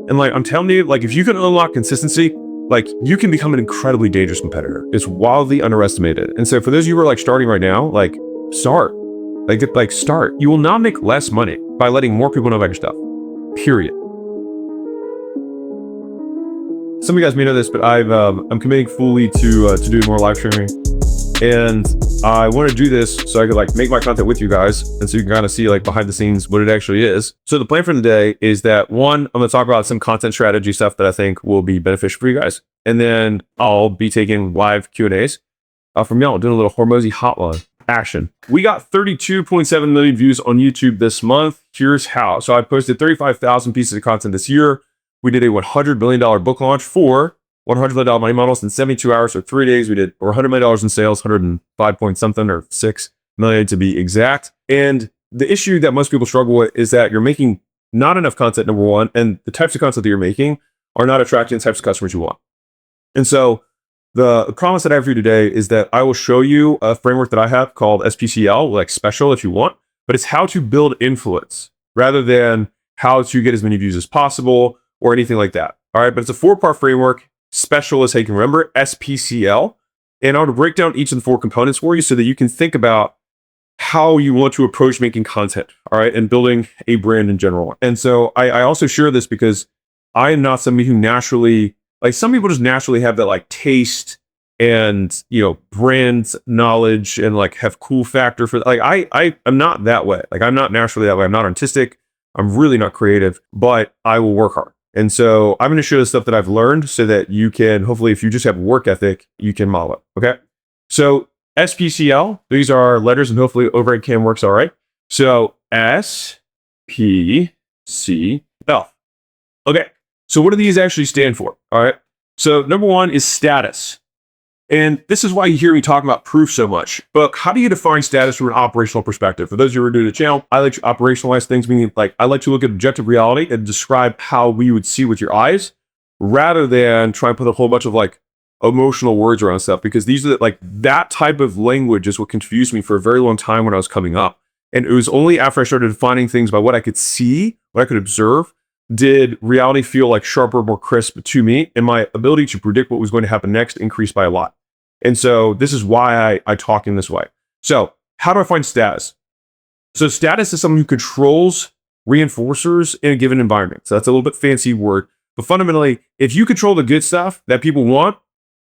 And like, I'm telling you, like, if you can unlock consistency, like, you can become an incredibly dangerous competitor. It's wildly underestimated. And so for those of you who are like starting right now, like, start. Like start. You will not make less money by letting more people know about your stuff. Period. Some of you guys may know this, but I'm committing fully to doing more live streaming, and I want to do this so I could like make my content with you guys, and so you can kind of see like behind the scenes what it actually is. So the plan for today is that one, I'm going to talk about some content strategy stuff that I think will be beneficial for you guys, and then I'll be taking live Q&As from y'all, doing a little Hormozi hotline action. We got 32.7 million views on YouTube this month. Here's how. So I posted 35,000 pieces of content this year. We did a $100 million book launch for $100 million money models in 72 hours or 3 days. We did over $100 million in sales, 105 point something or 6 million to be exact. And the issue that most people struggle with is that you're making not enough content, number one, and the types of content that you're making are not attracting the types of customers you want. And so the promise that I have for you today is that I will show you a framework that I have called SPCL, like special if you want, but it's how to build influence rather than how to get as many views as possible or anything like that. All right, but it's a 4-part framework. Special is how you can remember, SPCL. And I want to break down each of the 4 components for you so that you can think about how you want to approach making content, all right, and building a brand in general. And so I also share this because I am not somebody who naturally, like some people just naturally have that like taste and, you know, brand knowledge and like have cool factor for, like I'm not that way. Like I'm not naturally that way. I'm not artistic. I'm really not creative, but I will work hard. And so I'm going to show the stuff that I've learned so that you can, hopefully, if you just have work ethic, you can model it. Okay. So SPCL, these are letters and hopefully overhead cam works all right. So SPCL. Okay. So what do these actually stand for? All right. So number one is status. And this is why you hear me talking about proof so much. But how do you define status from an operational perspective? For those of you who are new to the channel, I like to operationalize things, meaning like I like to look at objective reality and describe how we would see with your eyes, rather than try and put a whole bunch of like emotional words around stuff, because these are like that type of language is what confused me for a very long time when I was coming up. And it was only after I started defining things by what I could see, what I could observe, did reality feel like sharper, more crisp to me, and my ability to predict what was going to happen next increased by a lot. And so this is why I talk in this way. So how do I find status? So status is someone who controls reinforcers in a given environment. So that's a little bit fancy word, but fundamentally, if you control the good stuff that people want,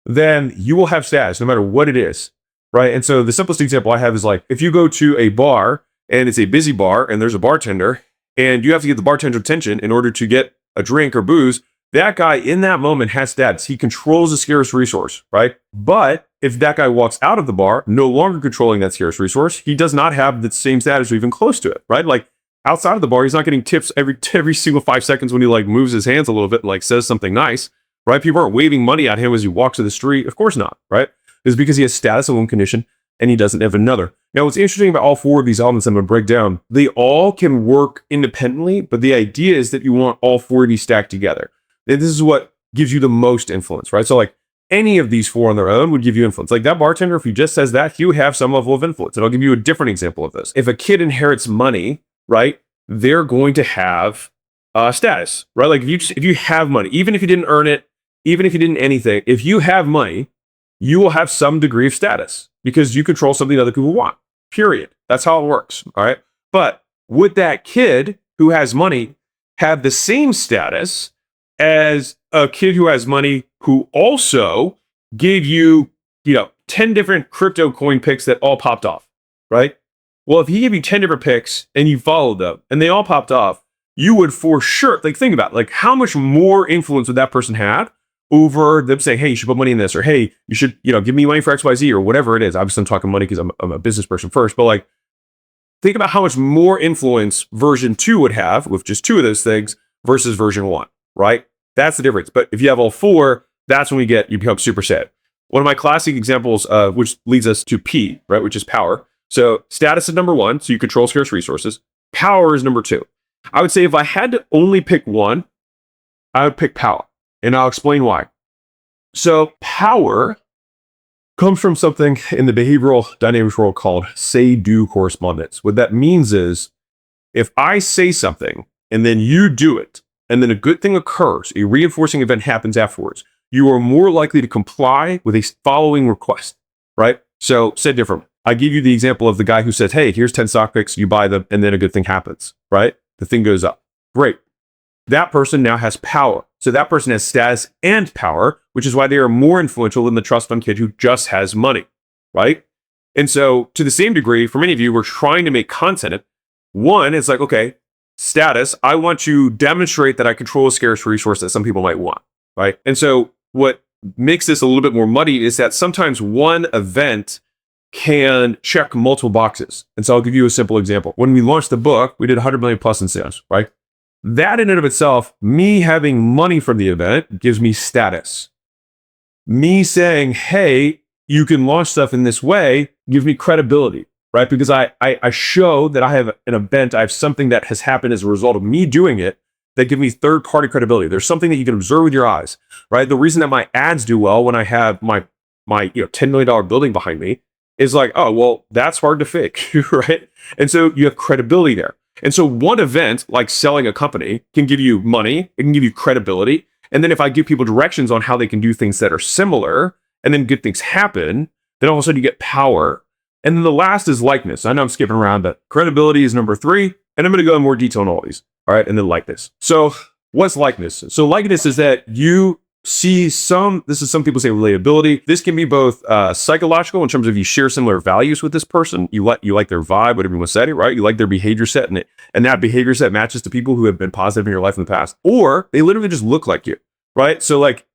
then you will have status no matter what it is, right? And so the simplest example I have is like, if you go to a bar and it's a busy bar and there's a bartender and you have to get the bartender's attention in order to get a drink or booze, that guy in that moment has status. He controls a scarce resource, right? But if that guy walks out of the bar, no longer controlling that scarce resource, he does not have the same status or even close to it, right? Like outside of the bar, he's not getting tips every single 5 seconds when he like moves his hands a little bit and like says something nice, right? People aren't waving money at him as he walks to the street. Of course not, right? It's because he has status of one condition and he doesn't have another. Now, what's interesting about all 4 of these elements I'm going to break down, they all can work independently, but the idea is that you want all 4 of these stacked together. And this is what gives you the most influence, right? So like any of these 4 on their own would give you influence. Like that bartender, if he just says that, he would have some level of influence. And I'll give you a different example of this. If a kid inherits money, right, they're going to have status, right? Like if you have money, even if you didn't earn it, even if you didn't anything, if you have money, you will have some degree of status because you control something other people want, period. That's how it works, all right? But would that kid who has money have the same status as a kid who has money who also gave you, 10 different crypto coin picks that all popped off, right? Well, if he gave you 10 different picks and you followed them and they all popped off, you would for sure, like think about it, like how much more influence would that person have over them saying, hey, you should put money in this, or hey, you should, give me money for XYZ or whatever it is. Obviously I'm talking money because I'm a business person first, but like think about how much more influence version 2 would have with just 2 of those things versus version 1. Right? That's the difference. But if you have all 4, that's when you become super sad. One of my classic examples, which leads us to P, right? Which is power. So status is number 1. So you control scarce resources. Power is number 2. I would say if I had to only pick one, I would pick power. And I'll explain why. So power comes from something in the behavioral dynamics world called say-do correspondence. What that means is if I say something and then you do it, and then a good thing occurs, a reinforcing event happens afterwards, you are more likely to comply with a following request, right? So said differently, I give you the example of the guy who says, hey, here's 10 stock picks, you buy them, and then a good thing happens, right? The thing goes up. Great. That person now has power. So that person has status and power, which is why they are more influential than the trust fund kid who just has money, right? And so to the same degree, for many of you, we're trying to make content. One, it's like, okay, status, I want to demonstrate that I control a scarce resource that some people might want, right? And so what makes this a little bit more muddy is that sometimes one event can check multiple boxes. And so I'll give you a simple example. When we launched the book, we did 100 million plus in sales, right? That in and of itself, me having money from the event gives me status. Me saying, hey, you can launch stuff in this way gives me credibility, right? Because I show that I have an event, I have something that has happened as a result of me doing it that give me third-party credibility. There's something that you can observe with your eyes, right? The reason that my ads do well when I have my $10 million building behind me is like, oh, well, that's hard to fake, right? And so you have credibility there. And so one event, like selling a company, can give you money, it can give you credibility. And then if I give people directions on how they can do things that are similar, and then good things happen, then all of a sudden you get power. And then the last is likeness. I know I'm skipping around, but credibility is number 3. And I'm going to go in more detail on all these. All right. And then likeness. So what's likeness? So likeness is that you see some people say relatability. This can be both psychological in terms of you share similar values with this person. You like their vibe, whatever you want to say, right? You like their behavior set, and that behavior set matches to people who have been positive in your life in the past. Or they literally just look like you, right? So like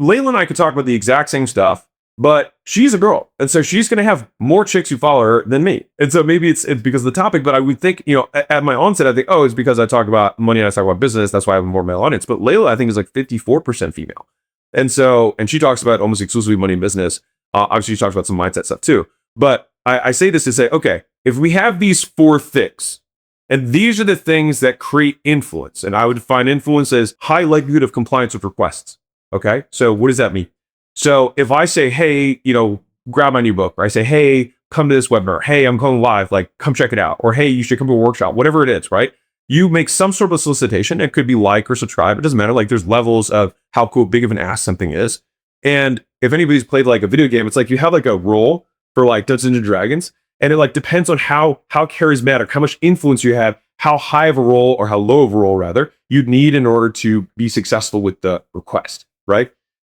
Layla and I could talk about the exact same stuff, but she's a girl. And so she's going to have more chicks who follow her than me. And so maybe it's because of the topic, but I would think, at my onset, I think, oh, it's because I talk about money and I talk about business. That's why I have a more male audience. But Layla, I think, is like 54% female. And she talks about almost exclusively money and business. Obviously, she talks about some mindset stuff too. But I say this to say, okay, if we have these 4 things, and these are the things that create influence, and I would define influence as high likelihood of compliance with requests. Okay, so what does that mean? So if I say, hey, grab my new book, or I say, hey, come to this webinar, hey, I'm going live, like, come check it out, or hey, you should come to a workshop, whatever it is, right? You make some sort of solicitation. It could be like or subscribe. It doesn't matter. Like there's levels of how cool, big of an ask something is. And if anybody's played like a video game, it's like you have like a role for like Dungeons and Dragons, and it like depends on how charismatic, how much influence you have, how high of a role or how low of a role rather you'd need in order to be successful with the request, right?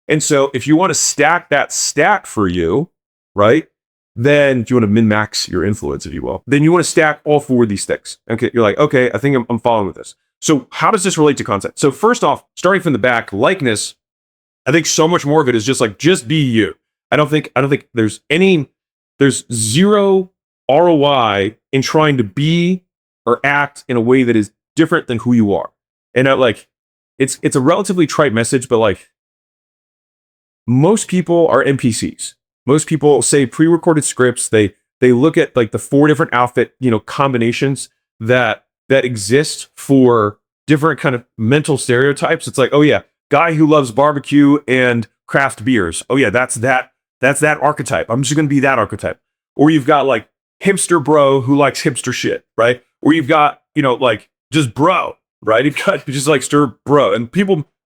And so if you want to stack that stack for you, right? Then if you want to min-max your influence, if you will, then you want to stack all 4 of these things. Okay, you're like, okay, I think I'm following with this. So how does this relate to content? So first off, starting from the back, likeness, I think so much more of it is just be you. I don't think there's 0 ROI in trying to be or act in a way that is different than who you are. And it's a relatively trite message, but like most people are NPCs. Most people say pre-recorded scripts. They look at like the 4 different outfit, combinations that exist for different kind of mental stereotypes. It's like, oh yeah, guy who loves barbecue and craft beers. Oh yeah, that's that archetype. I'm just going to be that archetype. Or you've got like hipster bro who likes hipster shit, right? Or you've got, like just bro, right? You've got just like stir bro. And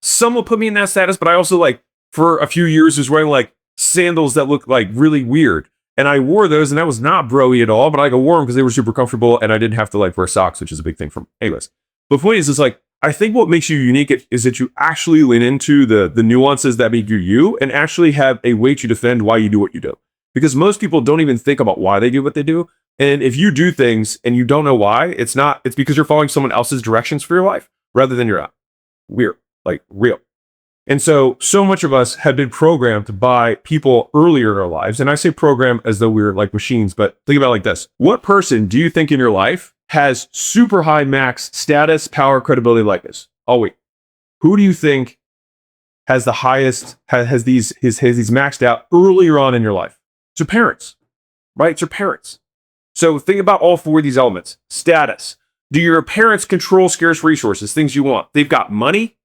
some will put me in that status, but I also like for a few years was wearing like sandals that look like really weird. And I wore those and that was not bro-y at all, but I wore them because they were super comfortable and I didn't have to like wear socks, which is a big thing for me. Anyways, the point is, it's like, I think what makes you unique is that you actually lean into the nuances that make you you and actually have a way to defend why you do what you do. Because most people don't even think about why they do what they do. And if you do things and you don't know why, it's because you're following someone else's directions for your life rather than your own. Weird, like real. And so much of us have been programmed by people earlier in our lives. And I say program as though we're like machines, but think about it like this. What person do you think in your life has super high max status, power, credibility, likeness? Oh, wait. Who do you think has the highest, has these maxed out earlier on in your life? It's your parents, right? It's your parents. So think about all 4 of these elements. Status. Do your parents control scarce resources, things you want? They've got money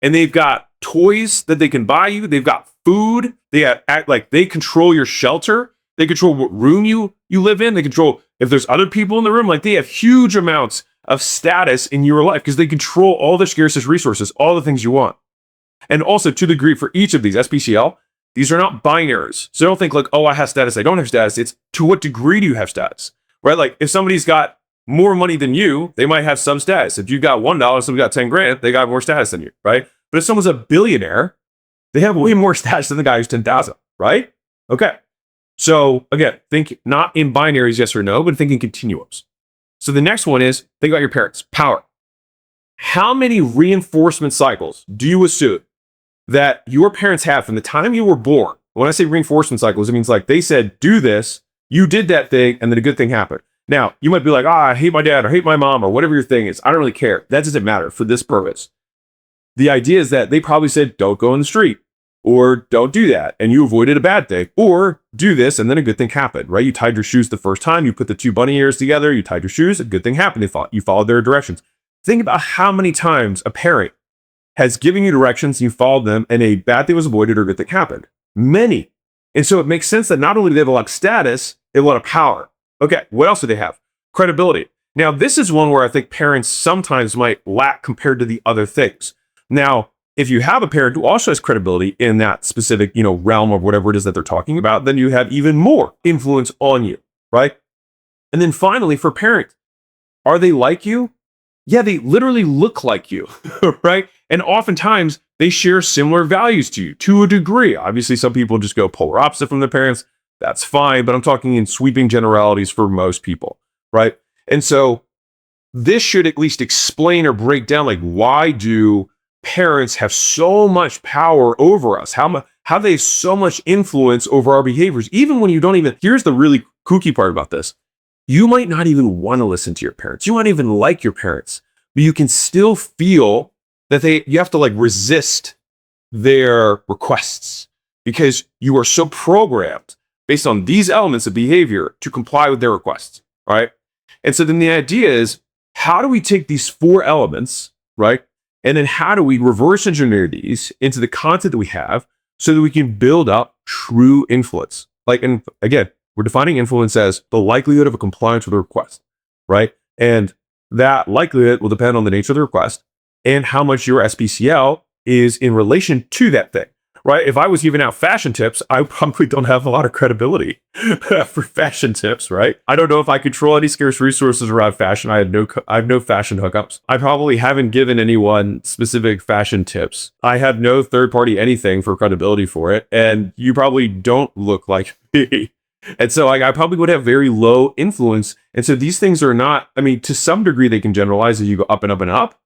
and they've got toys that they can buy you. They've got food. They control your shelter. They control what room you live in. They control if there's other people in the room. Like they have huge amounts of status in your life because they control all the scarcest resources, all the things you want. And also to the degree for each of these SPCL, these are not binaries. So don't think like, oh, I have status, I don't have status. It's to what degree do you have status, right? Like if somebody's got more money than you, they might have some status. If you got $1, somebody got 10 grand, they got more status than you, right? But if someone's a billionaire, they have way more status than the guy who's 10,000, right? Okay. So again, think not in binaries, yes or no, but think in continuums. So the next one is think about your parents, power. How many reinforcement cycles do you assume that your parents have from the time you were born? When I say reinforcement cycles, it means like they said, do this, you did that thing, and then a good thing happened. Now, you might be like, I hate my dad or hate my mom or whatever your thing is. I don't really care. That doesn't matter for this purpose. The idea is that they probably said, don't go in the street or don't do that. And you avoided a bad thing or do this. And then a good thing happened, right? You tied your shoes the first time. You put the two bunny ears together. You tied your shoes. A good thing happened. You followed their directions. Think about how many times a parent has given you directions, you followed them, and a bad thing was avoided or a good thing happened. Many. And so it makes sense that not only do they have a lot of status, they have a lot of power. Okay, what else do they have? Credibility. Now, this is one where I think parents sometimes might lack compared to the other things. Now, if you have a parent who also has credibility in that specific, realm of whatever it is that they're talking about, then you have even more influence on you, right? And then finally, for parents, are they like you? Yeah, they literally look like you, right? And oftentimes they share similar values to you to a degree. Obviously, some people just go polar opposite from their parents. That's fine, but I'm talking in sweeping generalities for most people, right? And so this should at least explain or break down, like, why do parents have so much power over us? How they have so much influence over our behaviors, even when you don't even, here's the really kooky part about this. You might not even want to listen to your parents. You might even like your parents, but you can still feel that you have to like resist their requests because you are so programmed based on these elements of behavior to comply with their requests, right? And so then the idea is, how do we take these four elements, right? And then how do we reverse engineer these into the content that we have so that we can build up true influence? Like, and again, we're defining influence as the likelihood of a compliance with a request, right? And that likelihood will depend on the nature of the request and how much your SPCL is in relation to that thing, right? If I was giving out fashion tips, I probably don't have a lot of credibility for fashion tips, right? I don't know if I control any scarce resources around fashion. I have no fashion hookups. I probably haven't given anyone specific fashion tips. I have no third-party anything for credibility for it, and you probably don't look like me. And so I probably would have very low influence. And so these things are not, to some degree they can generalize as you go up and up and up,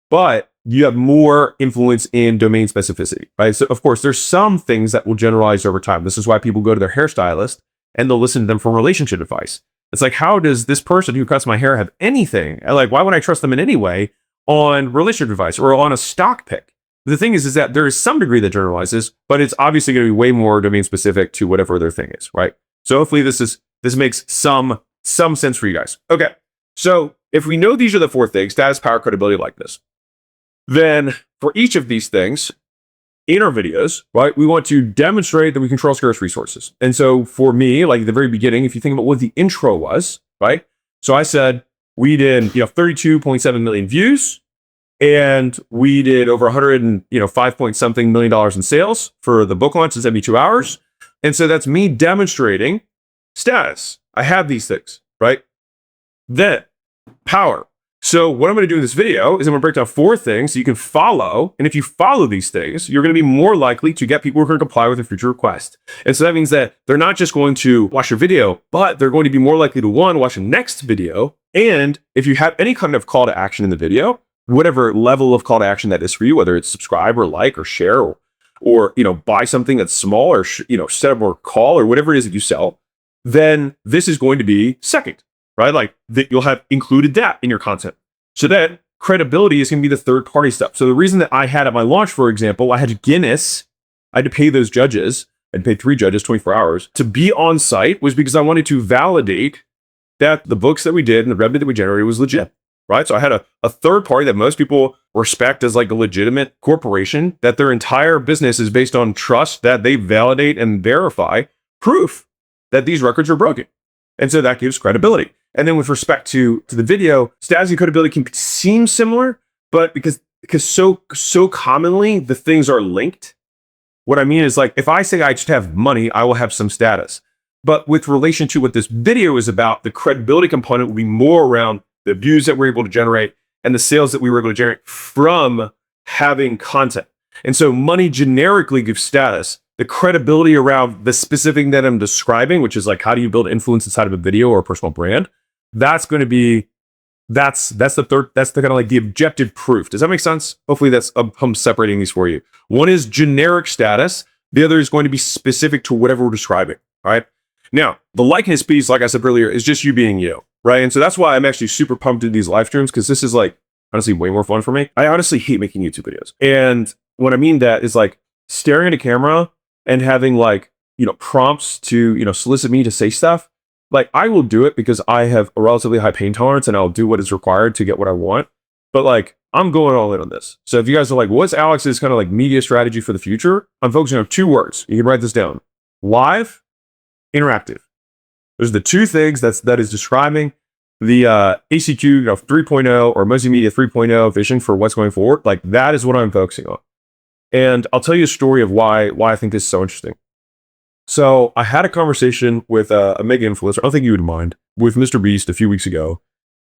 but you have more influence in domain specificity, right? So of course, there's some things that will generalize over time. This is why people go to their hairstylist and they'll listen to them for relationship advice. It's like, how does this person who cuts my hair have anything? Like, why would I trust them in any way on relationship advice or on a stock pick? The thing is that there is some degree that generalizes, but it's obviously going to be way more domain specific to whatever their thing is, right? So hopefully this makes some sense for you guys. Okay, so if we know these are the four things, status, power, credibility, likeness, then for each of these things in our videos, right, we want to demonstrate that we control scarce resources. And so for me, like at the very beginning, if you think about what the intro was, right? So I said we did 32.7 million views, and we did over 105 point something million dollars in sales for the book launch in 72 hours. And so that's me demonstrating status. I have these things, right? Then power. So what I'm going to do in this video is I'm going to break down four things so you can follow. And if you follow these things, you're going to be more likely to get people who are going to comply with a future request. And so that means that they're not just going to watch your video, but they're going to be more likely to watch the next video. And if you have any kind of call to action in the video, whatever level of call to action that is for you, whether it's subscribe or like or share or buy something that's small or set up or call or whatever it is that you sell, then this is going to be second, right? Like that you'll have included that in your content. So then credibility is going to be the third party stuff. So the reason that I had at my launch, for example, I had Guinness, I had to pay those judges, I'd pay 3 judges 24 hours to be on site, was because I wanted to validate that the books that we did and the revenue that we generated was legit. Right. So I had a third party that most people respect as like a legitimate corporation, that their entire business is based on trust, that they validate and verify proof that these records are broken. And so that gives credibility. And then with respect to the video, status and credibility can seem similar, but because so commonly the things are linked. What I mean is, like, if I say I just have money, I will have some status. But with relation to what this video is about, the credibility component will be more around the views that we're able to generate and the sales that we were able to generate from having content. And so money generically gives status. The credibility around the specific thing that I'm describing, which is like, how do you build influence inside of a video or a personal brand? That's going to be, that's the third, that's the kind of like the objective proof. Does that make sense? Hopefully that's, I'm separating these for you. One is generic status. The other is going to be specific to whatever we're describing. All right. Now, the likeness piece, like I said earlier, is just you being you. Right. And so that's why I'm actually super pumped in these live streams, because this is like, honestly, way more fun for me. I honestly hate making YouTube videos. And what I mean that is like staring at a camera and having like, prompts to, solicit me to say stuff. Like, I will do it because I have a relatively high pain tolerance and I'll do what is required to get what I want. But like, I'm going all in on this. So if you guys are like, what's Alex's kind of like media strategy for the future? I'm focusing on 2 words. You can write this down. Live, interactive. Those are the 2 things that is describing the ACQ 3.0 or multimedia 3.0 vision for what's going forward. Like, that is what I'm focusing on. And I'll tell you a story of why I think this is so interesting. So I had a conversation with a mega influencer, I don't think you would mind, with Mr. Beast a few weeks ago.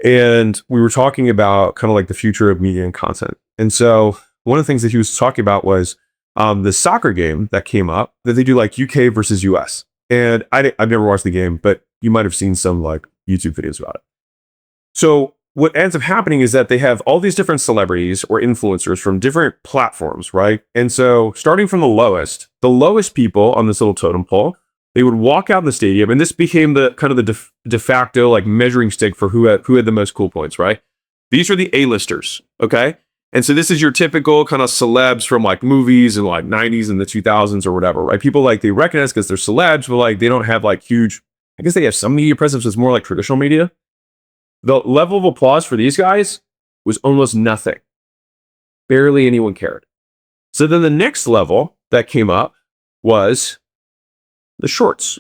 And we were talking about kind of like the future of media and content. And so one of the things that he was talking about was the soccer game that came up, that they do like UK versus US. And I've never watched the game, but you might have seen some like YouTube videos about it. So what ends up happening is that they have all these different celebrities or influencers from different platforms, right? And so starting from the lowest people on this little totem pole, they would walk out in the stadium, and this became the kind of the de facto like measuring stick for who had the most cool points, right? These are the A-listers, okay? And so this is your typical kind of celebs from like movies in like 90s and the 2000s or whatever, right? People like they recognize because they're celebs, but like they don't have like huge, I guess they have some media presence, it's more like traditional media. The level of applause for these guys was almost nothing. Barely anyone cared. So then the next level that came up was the shorts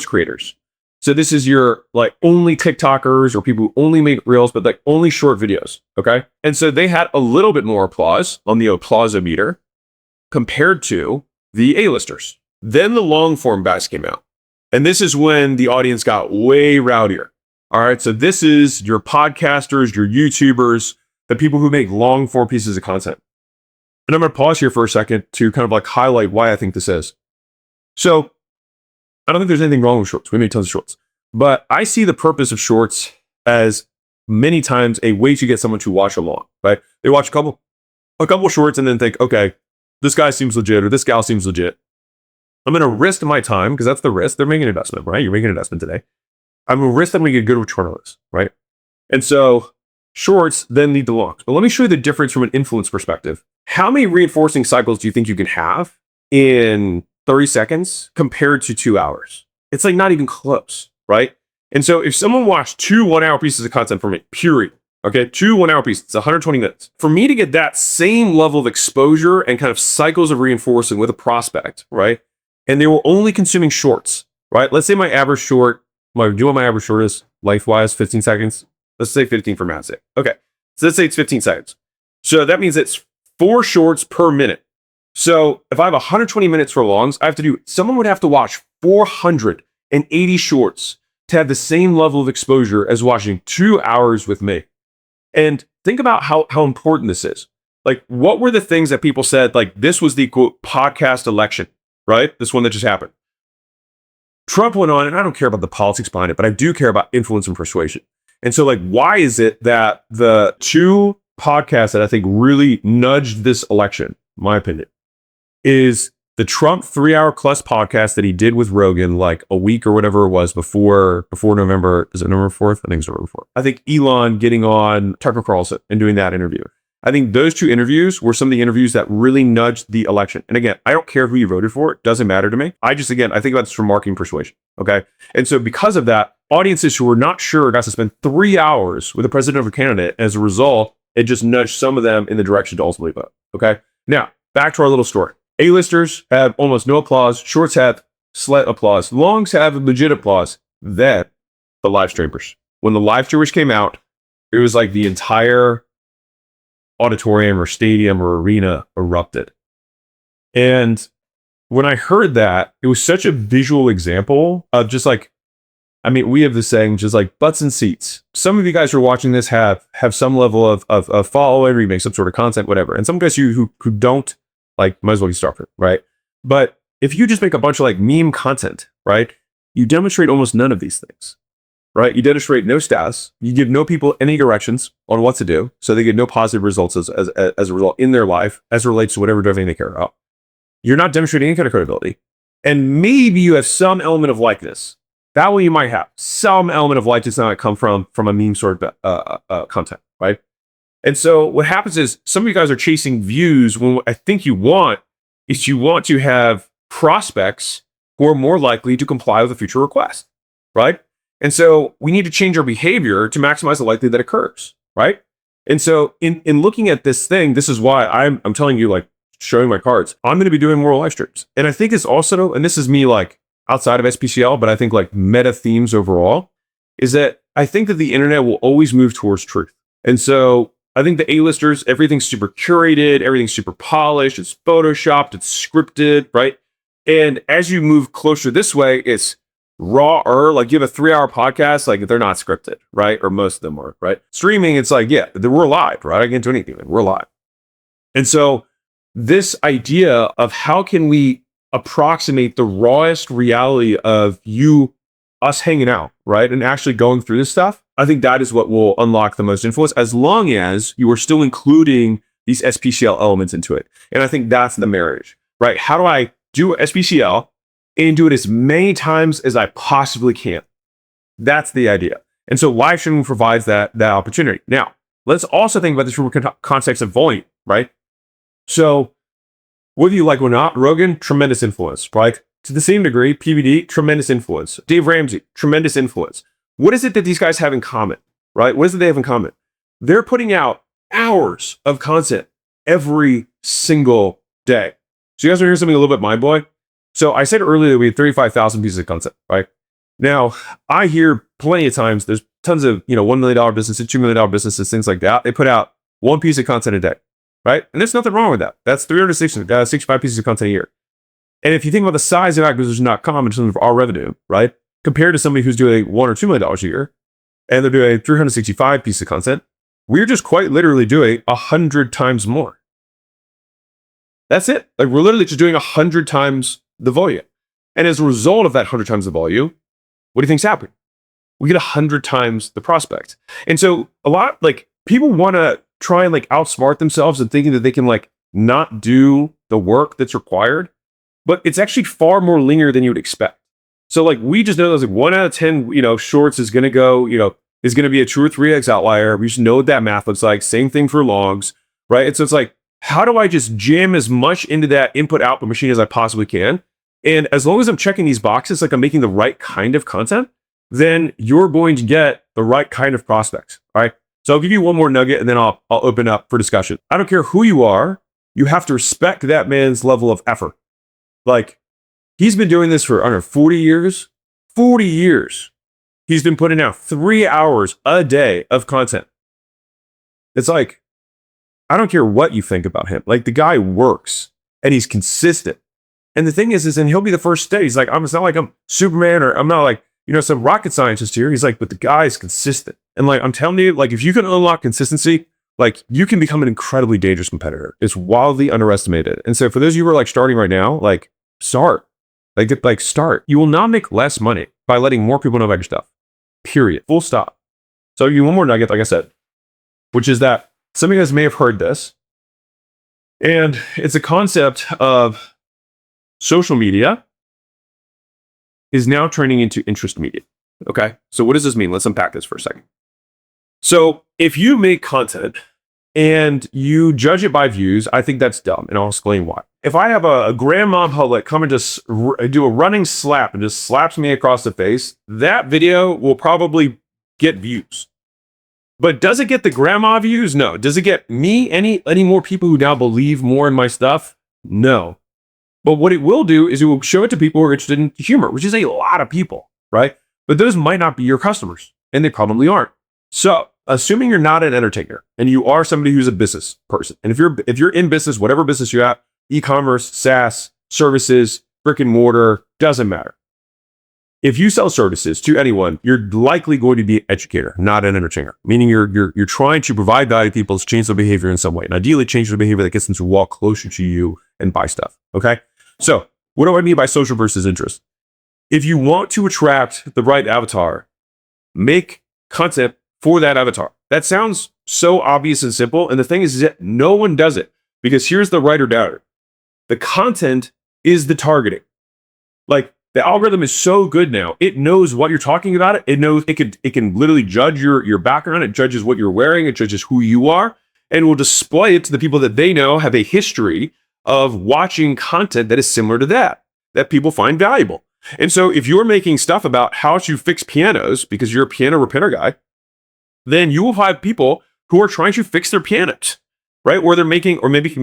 creators. So this is your like only TikTokers or people who only make reels, but like only short videos. Okay. And so they had a little bit more applause on the applause-o-meter compared to the A-listers. Then the long form guys came out. And this is when the audience got way rowdier. All right, so this is your podcasters, your YouTubers, the people who make long form pieces of content. And I'm going to pause here for a second to kind of like highlight why I think this is. So I don't think there's anything wrong with shorts. We make tons of shorts. But I see the purpose of shorts as many times a way to get someone to watch along, right? They watch a couple shorts and then think, okay, this guy seems legit or this gal seems legit. I'm going to risk my time, because that's the risk. They're making an investment, right? You're making an investment today. I'm going to risk that we get a good return on this, right? And so shorts then lead to longs. But let me show you the difference from an influence perspective. How many reinforcing cycles do you think you can have in 30 seconds compared to 2 hours? It's like not even close, right? And so if someone watched 2 1-hour pieces of content from me, period, okay, 2 1-hour pieces, it's 120 minutes. For me to get that same level of exposure and kind of cycles of reinforcing with a prospect, right? And they were only consuming shorts, right? Let's say my average short, do you know what my average short is life-wise? 15 seconds? Let's say 15 for math's sake. Okay, so let's say it's 15 seconds. So that means it's 4 shorts per minute. So if I have 120 minutes for longs, someone would have to watch 480 shorts to have the same level of exposure as watching 2 hours with me. And think about how important this is. Like, what were the things that people said, like, this was the quote podcast election, right? This one that just happened. Trump went on, and I don't care about the politics behind it, but I do care about influence and persuasion. And so, like, why is it that the 2 podcasts that I think really nudged this election, in my opinion, is the Trump 3-hour plus podcast that he did with Rogan like a week or whatever it was before November. Is it November 4th? I think it's November 4th. I think Elon getting on Tucker Carlson and doing that interview. I think those 2 interviews were some of the interviews that really nudged the election. And again, I don't care who you voted for. It doesn't matter to me. I think about this from marketing persuasion. Okay. And so because of that, audiences who were not sure got to spend 3 hours with a presidential candidate. As a result, it just nudged some of them in the direction to ultimately vote. Okay. Now, back to our little story. A-listers have almost no applause. Shorts have slight applause. Longs have legit applause. Then the live streamers. when the live tours came out, it was like the entire auditorium or stadium or arena erupted. And when I heard that, it was such a visual example of just like, I mean, we have this saying, just like butts and seats. Some of you guys who are watching this have some level of following, or you make some sort of content, whatever. And some guys who don't, like, might as well get started, right? But if you just make a bunch of like meme content, right, you demonstrate almost none of these things, right? You demonstrate no status. You give no people any directions on what to do, so they get no positive results as a result in their life as it relates to whatever domain they care about. You're not demonstrating any kind of credibility. And maybe you have some element of likeness. That way you might have some element of likeness that might come from a meme sort of content, right? And so what happens is some of you guys are chasing views when what I think you want is you want to have prospects who are more likely to comply with a future request, right? And so we need to change our behavior to maximize the likelihood that occurs, right? And so in looking at this thing, this is why I'm telling you, like, showing my cards, I'm going to be doing more live streams. And I think it's also, and this is me like outside of SPCL, but I think like meta themes overall, is that I think that the internet will always move towards truth. And so I think the A-listers, everything's super curated, everything's super polished, it's photoshopped, it's scripted, right? And as you move closer this way, it's rawer. Like, you have a 3-hour podcast, like, they're not scripted, right? Or most of them are, right? Streaming, it's like, yeah, we're live, right? I can't do anything, we're live. And so this idea of how can we approximate the rawest reality of us hanging out, right? And actually going through this stuff, I think that is what will unlock the most influence, as long as you are still including these SPCL elements into it. And I think that's the marriage, right? How do I do SPCL and do it as many times as I possibly can? That's the idea. And so live streaming provides that opportunity. Now, let's also think about this from a context of volume, right? So whether you like or not, Rogan, tremendous influence, right? To the same degree, PBD, tremendous influence. Dave Ramsey, tremendous influence. What is it that these guys have in common, right? What is it they have in common? They're putting out hours of content every single day. So you guys want to hear something a little bit mind-blowing? So I said earlier that we had 35,000 pieces of content, right? Now, I hear plenty of times, there's tons of, $1 million businesses, $2 million businesses, things like that. They put out one piece of content a day, right? And there's nothing wrong with that. That's 365 pieces of content a year. And if you think about the size of acquisition.com in terms of our revenue, right? Compared to somebody who's doing $1 or $2 million a year, and they're doing 365 pieces of content, we're just quite literally doing 100 times more. That's it. Like, we're literally just doing 100 times the volume. And as a result of that 100 times the volume, what do you think's happening? We get 100 times the prospect. And so a lot, like, people want to try and like outsmart themselves and thinking that they can like not do the work that's required, but it's actually far more linear than you would expect. So like, we just know there's like 1 out of 10, shorts is going to go, is going to be a 2 or 3x outlier. We just know what that math looks like. Same thing for longs, right? And so it's like, how do I just jam as much into that input output machine as I possibly can? And as long as I'm checking these boxes, like I'm making the right kind of content, then you're going to get the right kind of prospects, all right? So I'll give you one more nugget and then I'll open up for discussion. I don't care who you are, you have to respect that man's level of effort. Like, he's been doing this for, 40 years? 40 years. He's been putting out 3 hours a day of content. It's like, I don't care what you think about him. Like, the guy works and he's consistent. And the thing is, and he'll be the first day. He's like, it's not like I'm Superman or I'm not like, some rocket scientist here. He's like, but the guy's consistent. And like, I'm telling you, like, if you can unlock consistency, like, you can become an incredibly dangerous competitor. It's wildly underestimated. And so for those of you who are like starting right now, like, start. Start. You will not make less money by letting more people know about your stuff. Period. Full stop. So you one more nugget, like I said, which is that some of you guys may have heard this. And it's a concept of social media is now turning into interest media. Okay. So what does this mean? Let's unpack this for a second. So if you make content and you judge it by views, I think that's dumb. And I'll explain why. If I have a grandma public come and just do a running slap and just slaps me across the face, that video will probably get views. But does it get the grandma views? No. Does it get me any more people who now believe more in my stuff? No. But what it will do is it will show it to people who are interested in humor, which is a lot of people, right? But those might not be your customers. and they probably aren't. So assuming you're not an entertainer and you are somebody who's a business person, and if you're in business, whatever business you're at, e-commerce, SaaS, services, brick and mortar, doesn't matter. If you sell services to anyone, you're likely going to be an educator, not an entertainer. Meaning you're trying to provide value to people to change their behavior in some way, and ideally change their behavior that gets them to walk closer to you and buy stuff. Okay. So what do I mean by social versus interest? If you want to attract the right avatar, make content for that avatar. That sounds so obvious and simple. And the thing is that no one does it, because here's the writer doubter. The content is the targeting. Like, the algorithm is so good now. It knows what you're talking about. It knows it can literally judge your background. It judges what you're wearing. It judges who you are, and will display it to the people that they know have a history of watching content that is similar to that people find valuable. And so if you're making stuff about how to fix pianos because you're a piano repair guy, then you will have people who are trying to fix their pianos, right? Or maybe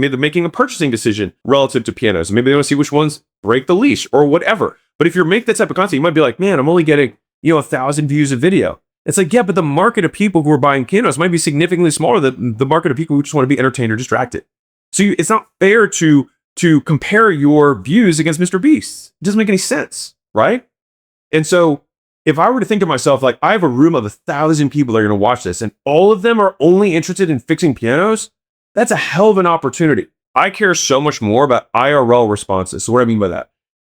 they're making a purchasing decision relative to pianos. Maybe they want to see which ones break the leash or whatever. But if you make that type of content, you might be like, man, I'm only getting, 1,000 views a video. It's like, yeah, but the market of people who are buying pianos might be significantly smaller than the market of people who just want to be entertained or distracted. So it's not fair to compare your views against Mr. Beast. It doesn't make any sense, right? And so if I were to think of myself, like, I have a room of 1,000 people that are going to watch this, and all of them are only interested in fixing pianos, that's a hell of an opportunity. I care so much more about IRL responses. So what do I mean by that?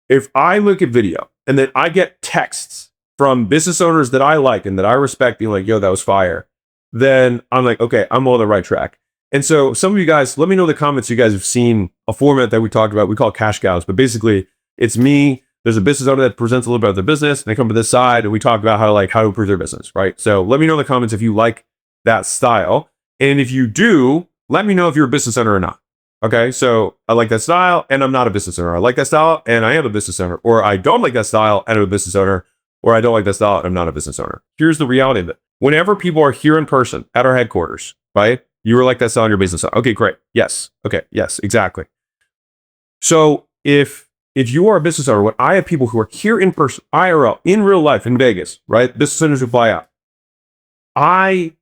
If I look at video and then I get texts from business owners that I like and that I respect being like, yo, that was fire, then I'm like, okay, I'm on the right track. And so some of you guys, let me know in the comments you guys have seen a format that we talked about. We call it cash cows, but basically it's me. There's a business owner that presents a little bit of their business, and they come to this side and we talk about how to improve their business, right? So let me know in the comments if you like that style. And if you do, let me know if you're a business owner or not. Okay, so I like that style and I'm not a business owner. I like that style and I am a business owner. Or I don't like that style and I'm a business owner. Or I don't like that style and I'm not a business owner. Here's the reality of it. Whenever people are here in person at our headquarters, right? You were like that style in your business. Okay, great. Yes. Okay. Yes, exactly. So if you are a business owner, when I have people who are here in person, IRL, in real life, in Vegas, right? Business owners who fly out. I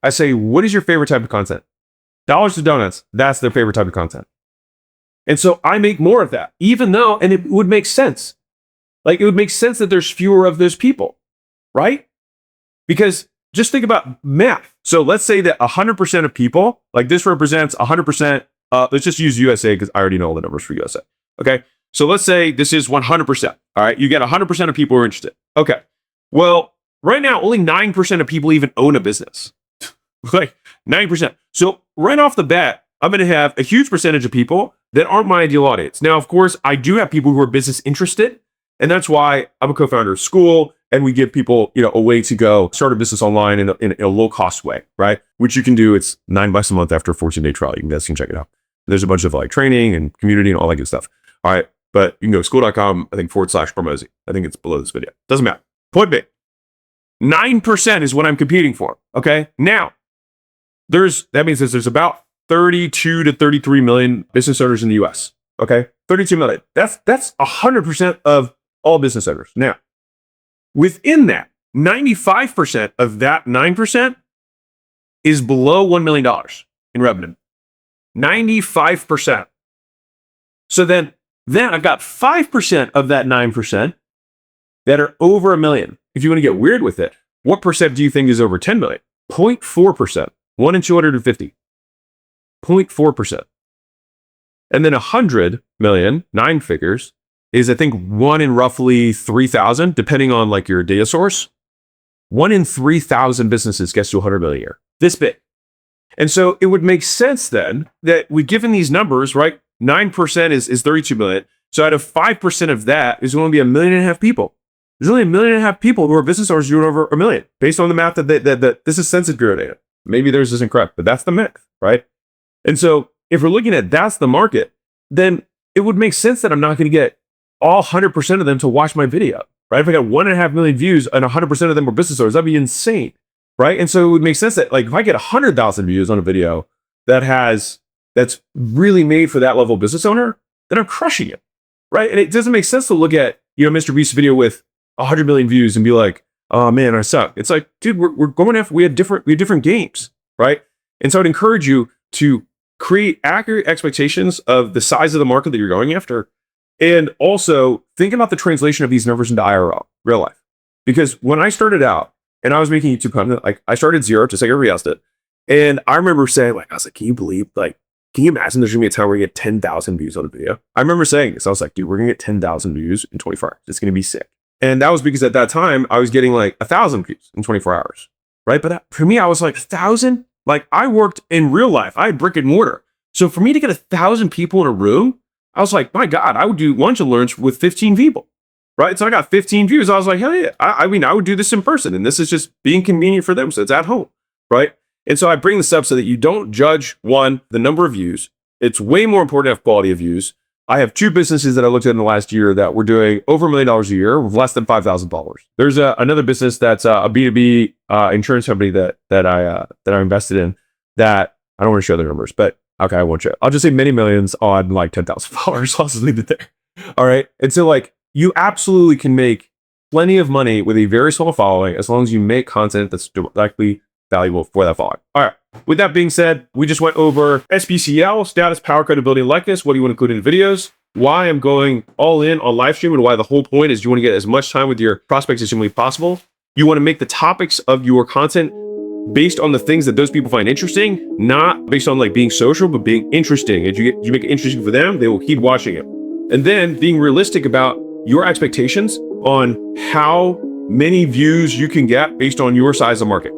say, what is your favorite type of content? Dollars to donuts, that's their favorite type of content. And so I make more of that, even though, and it would make sense. Like, it would make sense that there's fewer of those people, right? Because just think about math. So let's say that 100% of people, like this represents 100%, let's just use USA because I already know all the numbers for USA. Okay. So let's say this is 100%. All right. You get 100% of people who are interested. Okay. Well, right now, only 9% of people even own a business. Like 9%. So right off the bat, I'm going to have a huge percentage of people that aren't my ideal audience. Now, of course, I do have people who are business interested. And that's why I'm a co-founder of school, and we give people, a way to go start a business online in a low cost way, right? Which you can do. It's $9 a month after a 14-day trial. You can check it out. There's a bunch of training and community and all that good stuff. All right. But you can go to school.com, I think /Hormozi. I think it's below this video. Doesn't matter. Point B. 9% is what I'm competing for. Okay. Now, that means there's about 32 to 33 million business owners in the US. Okay. 32 million. That's 100% of all business owners. Now, within that, 95% of that 9% is below $1 million in revenue. 95%. So then I've got 5% of that 9% that are over $1 million. If you want to get weird with it, what percent do you think is over 10 million? 0.4%. 1 in 250. 0.4%. And then 100 million, 9 figures, is I think 1 in roughly 3,000, depending on your data source. 1 in 3,000 businesses gets to 100 million a year. This big. And so it would make sense then that we've given these numbers, right? 9% is 32 million. So out of 5% of that is going to be 1.5 million people. There's only 1.5 million people who are business owners doing over $1 million, based on the math that this is Census Bureau data. Maybe theirs isn't correct, but that's the myth, right? And so if we're looking at that's the market, then it would make sense that I'm not going to get all 100% of them to watch my video, right? If I got 1.5 million views and 100% of them were business owners, that'd be insane, right? And so it would make sense that if I get 100,000 views on a video that's really made for that level of business owner, then I'm crushing it, right? And it doesn't make sense to look at Mr. Beast's video with 100 million views and be like, oh man, I suck. It's like, dude, we're going after, we had different games, right? And so I'd encourage you to create accurate expectations of the size of the market that you're going after. And also think about the translation of these numbers into IRL, real life. Because when I started out and I was making YouTube content, like I started zero, just like everybody else did. And I remember saying, like, I was like, can you imagine there's gonna be a time where we get 10,000 views on a video? I remember saying this. I was like, dude, we're gonna get 10,000 views in 24 hours. It's gonna be sick. And that was because at that time I was getting like 1,000 views in 24 hours, right? But for me, I was like, 1,000? Like I worked in real life. I had brick and mortar. So for me to get 1,000 people in a room, I was like, my God, I would do lunch and learns with 15 people, right? So I got 15 views. I was like, hell yeah. I mean, I would do this in person, and this is just being convenient for them. So it's at home, right? And so I bring this up so that you don't judge, one, the number of views. It's way more important to have quality of views. I have 2 businesses that I looked at in the last year that were doing over $1 million a year with less than $5,000. There's another business that's a B2B insurance company that I invested in that I don't want to show their numbers, but okay, I won't show. I'll just say many millions on like 10,000 followers. I'll just leave it there. All right. And so like you absolutely can make plenty of money with a very small following as long as you make content that's directly valuable for that following. All right. With that being said, we just went over SPCL, status, power, credibility, and likeness. What do you want to include in videos? Why I'm going all in on live stream, and why the whole point is you want to get as much time with your prospects as humanly possible. You want to make the topics of your content based on the things that those people find interesting, not based on like being social, but being interesting. And you make it interesting for them, they will keep watching it. And then being realistic about your expectations on how many views you can get based on your size of market.